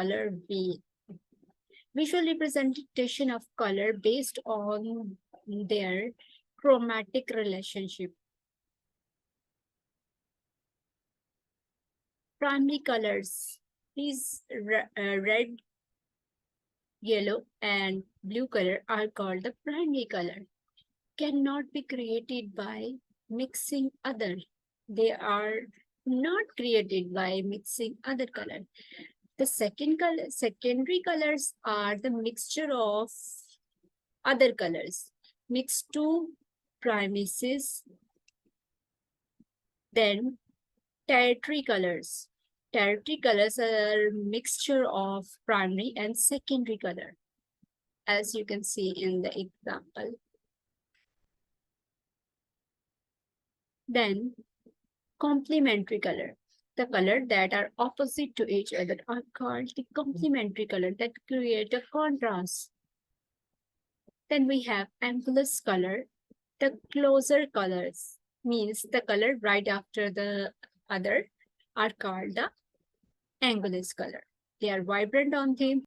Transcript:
color visual representation of color based on their chromatic relationship. Primary colors. These red, yellow, and blue color are called the primary color. Cannot be created by mixing other. They are not created by mixing other color. The secondary colors are the mixture of other colors mixed to premises. Then tertiary colors. Tertiary colors are mixture of primary and secondary color, as you can see in the example. Then complementary color. The color that are opposite to each other are called the complementary color that create a contrast. Then we have ambiguous color. The closer colors means the color right after the other are called the ambiguous color. They are vibrant on theme